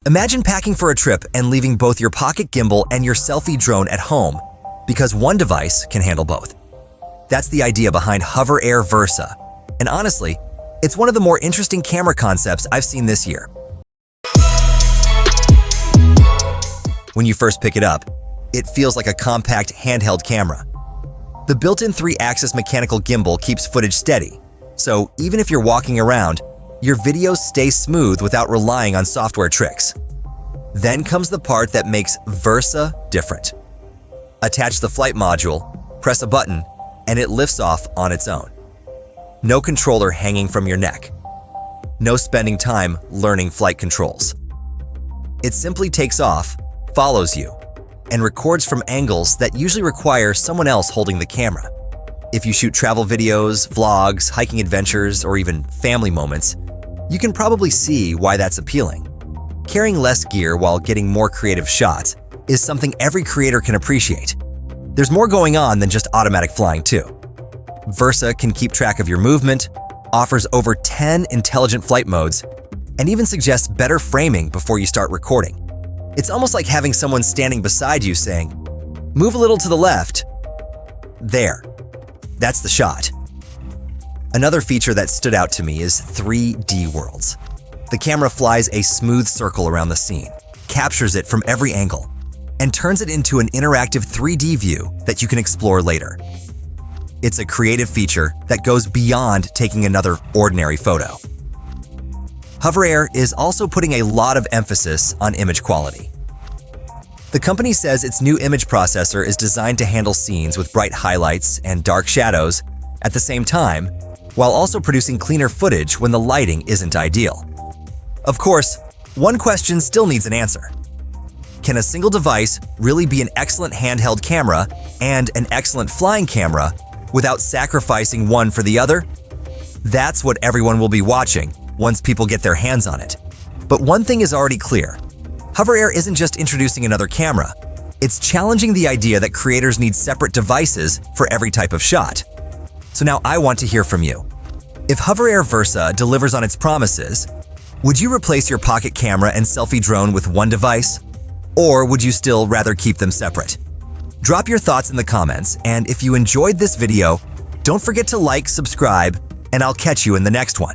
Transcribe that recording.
Imagine packing for a trip and leaving both your pocket gimbal and your selfie drone at home, because one device can handle both. That's the idea behind HoverAir VERSA, and honestly, it's one of the more interesting camera concepts I've seen this year. When you first pick it up, it feels like a compact handheld camera. The built-in 3-axis mechanical gimbal keeps footage steady, so even if you're walking around, your videos stay smooth without relying on software tricks. Then comes the part that makes VERSA different. Attach the flight module, press a button, and it lifts off on its own. No controller hanging from your neck. No spending time learning flight controls. It simply takes off, follows you, and records from angles that usually require someone else holding the camera. If you shoot travel videos, vlogs, hiking adventures, or even family moments, you can probably see why that's appealing. Carrying less gear while getting more creative shots is something every creator can appreciate. There's more going on than just automatic flying too. VERSA can keep track of your movement, offers over 10 intelligent flight modes, and even suggests better framing before you start recording. It's almost like having someone standing beside you saying, "Move a little to the left." There. That's the shot. Another feature that stood out to me is 3D worlds. The camera flies a smooth circle around the scene, captures it from every angle, and turns it into an interactive 3D view that you can explore later. It's a creative feature that goes beyond taking another ordinary photo. HoverAir is also putting a lot of emphasis on image quality. The company says its new image processor is designed to handle scenes with bright highlights and dark shadows at the same time, while also producing cleaner footage when the lighting isn't ideal. Of course, one question still needs an answer. Can a single device really be an excellent handheld camera and an excellent flying camera without sacrificing one for the other? That's what everyone will be watching once people get their hands on it. But one thing is already clear. HoverAir isn't just introducing another camera. It's challenging the idea that creators need separate devices for every type of shot. So now I want to hear from you. If HoverAir VERSA delivers on its promises, would you replace your pocket camera and selfie drone with one device? Or would you still rather keep them separate? Drop your thoughts in the comments, and if you enjoyed this video, don't forget to like, subscribe, and I'll catch you in the next one.